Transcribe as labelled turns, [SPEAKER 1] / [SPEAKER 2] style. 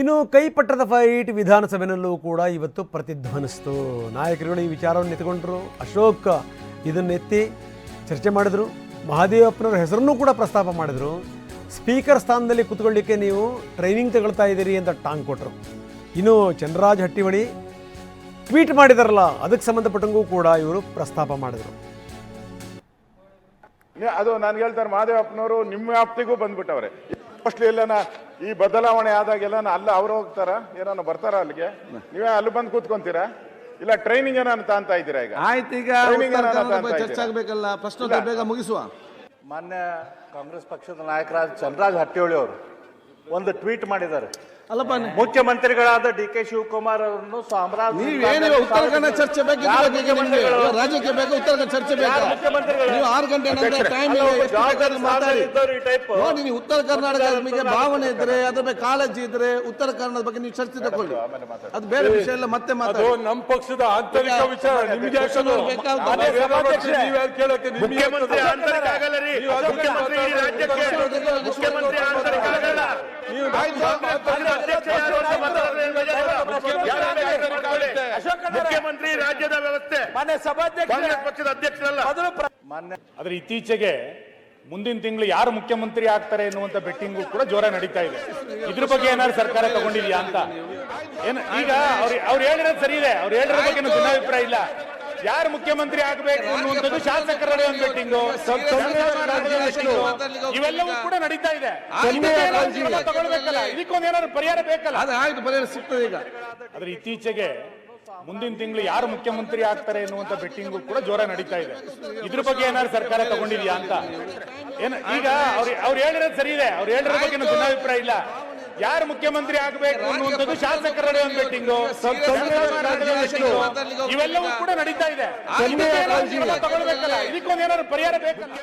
[SPEAKER 1] ಇನ್ನು ಕೈಪಟ್ಟದ ಫೈಟ್ ವಿಧಾನಸಭೆಯಲ್ಲೂ ಕೂಡ ಇವತ್ತು ಪ್ರತಿಧ್ವನಿಸಿತು. ನಾಯಕರುಗಳು ಈ ವಿಚಾರವನ್ನು ಎತ್ತಿಕೊಂಡರು. ಅಶೋಕ್ ಇದನ್ನೆತ್ತಿ ಚರ್ಚೆ ಮಾಡಿದರು. ಮಹದೇವಪ್ಪನವರ ಹೆಸರನ್ನು ಕೂಡ ಪ್ರಸ್ತಾಪ ಮಾಡಿದರು. ಸ್ಪೀಕರ್ ಸ್ಥಾನದಲ್ಲಿ ಕೂತ್ಕೊಳ್ಳಿಕ್ಕೆ ನೀವು ಟ್ರೈನಿಂಗ್ ತಗೊಳ್ತಾ ಇದ್ದೀರಿ ಅಂತ ಟಾಂಗ್ ಕೊಟ್ಟರು. ಇನ್ನು ಚಂದ್ರರಾಜ್ ಹಟ್ಟಿವಳಿ ಟ್ವೀಟ್ ಮಾಡಿದಾರಲ್ಲ, ಅದಕ್ಕೆ ಸಂಬಂಧಪಟ್ಟಂಗೂ ಕೂಡ ಇವರು ಪ್ರಸ್ತಾಪ ಮಾಡಿದರು.
[SPEAKER 2] ಅದು ನಾನು ಹೇಳ್ತಾರೆ, ಮಹದೇವಪ್ಪನವರು ನಿಮ್ಮ ವ್ಯಾಪ್ತಿಗೂ ಬಂದ್ಬಿಟ್ಟವ್ರೆ. ಫಸ್ಟ್ ಎಲ್ಲನ ಈ ಬದಲಾವಣೆ ಆದಾಗೆಲ್ಲ ಅಲ್ಲ ಅವ್ರು ಹೋಗ್ತಾರ, ಏನಾನ ಬರ್ತಾರ ಅಲ್ಲಿಗೆ, ನೀವೇ ಅಲ್ಲಿ ಬಂದು ಕೂತ್ಕೊಂತೀರಾ? ಇಲ್ಲ ಟ್ರೈನಿಂಗ್ ಏನಾನ ತಾಂತ ಇದ್ದೀರಾ? ಈಗ
[SPEAKER 3] ಆಯ್ತು, ಈಗ ಚರ್ಚೆ ಆಗ್ಬೇಕಲ್ಲ, ಪ್ರಶ್ನೆ ಬೇಗ ಮುಗಿಸುವ.
[SPEAKER 4] ಮಾನ್ಯ ಕಾಂಗ್ರೆಸ್ ಪಕ್ಷದ ನಾಯಕರಾದ ಚಂದ್ರರಾಜ್ ಹಟ್ಟಿಹೊಳಿ ಅವರು ಒಂದು ಟ್ವೀಟ್ ಮಾಡಿದ್ದಾರೆ.
[SPEAKER 3] ಅಲ್ಲಪ್ಪ,
[SPEAKER 4] ಮುಖ್ಯಮಂತ್ರಿಗಳಾದ ಡಿ.ಕೆ. ಶಿವಕುಮಾರ್ ಅವರನ್ನು
[SPEAKER 3] ನೀವೇನಿವೆ ಉತ್ತರ ಕನ್ನಡ ಚರ್ಚೆ ಬೇಕು, ರಾಜ್ಯಕ್ಕೆ ಬೇಕು, ಉತ್ತರ ಕನ್ನಡ ಚರ್ಚೆ ಬೇಕು. ನೀವು 6 ಗಂಟೆ ನಂತರ ಟೈಮ್ ಮಾತಾಡಿ. ನೀವು ಉತ್ತರ ಕರ್ನಾಟಕ ಬಗ್ಗೆ ಭಾವನೆ ಇದ್ರೆ, ಅದ್ರ ಬಗ್ಗೆ ಕಾಳಜಿ ಇದ್ರೆ, ಉತ್ತರ ಕನ್ನಡದ ಬಗ್ಗೆ ನೀವು ಚರ್ಚೆ ತಗೊಳ್ಳಿ. ಅದು ಬೇರೆ ವಿಷಯ ಇಲ್ಲ, ಮತ್ತೆ ಮಾತಾಡಿ.
[SPEAKER 5] ನಮ್ಮ ಪಕ್ಷದ ಆಂತರಿಕ ವಿಚಾರ ನಿಮಗೆ
[SPEAKER 2] ಮುಖ್ಯಮಂತ್ರಿ ಆಂತರಿಕ ಆಗಲ್ಲ ರೀ, ಮುಖ್ಯಮಂತ್ರಿ ರಾಜ್ಯಕ್ಕೆ ಮುಖ್ಯಮಂತ್ರಿ ಆಂತರಿಕ ಆಗಲ್ಲ. ಮುಖ್ಯಮಂತ್ರಿ ರಾಜ್ಯದ ವ್ಯವಸ್ಥೆ, ಕಾಂಗ್ರೆಸ್ ಪಕ್ಷದ ಅಧ್ಯಕ್ಷರಲ್ಲ.
[SPEAKER 5] ಆದ್ರೆ ಇತ್ತೀಚೆಗೆ ಮುಂದಿನ ತಿಂಗಳು ಯಾರು ಮುಖ್ಯಮಂತ್ರಿ ಆಗ್ತಾರೆ ಎನ್ನುವಂತ ಬೆಟ್ಟಿಂಗು ಕೂಡ ಜೋರ ನಡೀತಾ ಇದೆ. ಇದ್ರ ಬಗ್ಗೆ ಏನಾದ್ರು ಸರ್ಕಾರ ತಗೊಂಡಿದ್ಯಾ ಅಂತ ಈಗ ಅವ್ರು ಹೇಳಿರೋದು ಸರಿ ಇದೆ, ಅವ್ರು ಹೇಳಿರೋ ಬಗ್ಗೆ ಭಿನ್ನಾಭಿಪ್ರಾಯ ಇಲ್ಲ. ಯಾರು ಮುಖ್ಯಮಂತ್ರಿ ಆಗಬೇಕು ಅನ್ನುವಂಥದ್ದು ಶಾಸಕರ ಒಂದು ಬೆಟ್ಟಿಂಗು, ಇವೆಲ್ಲವೂ ಕೂಡ ನಡೀತಾ ಇದೆ. ತಗೊಳ್ಬೇಕಲ್ಲ, ಇದಕ್ಕೊಂದು ಏನಾದ್ರು ಪರಿಹಾರ ಬೇಕಲ್ಲ.
[SPEAKER 3] ಆಯ್ತು, ಪರಿಹಾರ ಸಿಗ್ತದೆ ಈಗ.
[SPEAKER 5] ಆದ್ರೆ ಇತ್ತೀಚೆಗೆ ಮುಂದಿನ ತಿಂಗಳು ಯಾರು ಮುಖ್ಯಮಂತ್ರಿ ಆಗ್ತಾರೆ ಎನ್ನುವಂತ ಬೆಟ್ಟಿಂಗು ಕೂಡ ಜೋರ ನಡೀತಾ ಇದೆ. ಇದ್ರ ಬಗ್ಗೆ ಏನಾದ್ರು ಸರ್ಕಾರ ತಗೊಂಡಿದ್ಯಾ ಅಂತ ಈಗ ಅವ್ರು ಹೇಳಿರೋದು ಸರಿ ಇದೆ, ಅವ್ರು ಹೇಳಿರೋ ಬಗ್ಗೆ ಭಿನ್ನಾಭಿಪ್ರಾಯ ಇಲ್ಲ. ಯಾರು ಮುಖ್ಯಮಂತ್ರಿ ಆಗಬೇಕು ಅನ್ನುವಂಥದ್ದು ಶಾಸಕರ ಒಂದು ಬೆಟ್ಟಿಂಗು, ಇವೆಲ್ಲವೂ ಕೂಡ ನಡೀತಾ ಇದೆ. ತಗೊಳ್ಬೇಕಲ್ಲ, ಇದಕ್ಕೊಂದು ಏನಾದ್ರು ಪರಿಹಾರ ಬೇಕಲ್ಲ.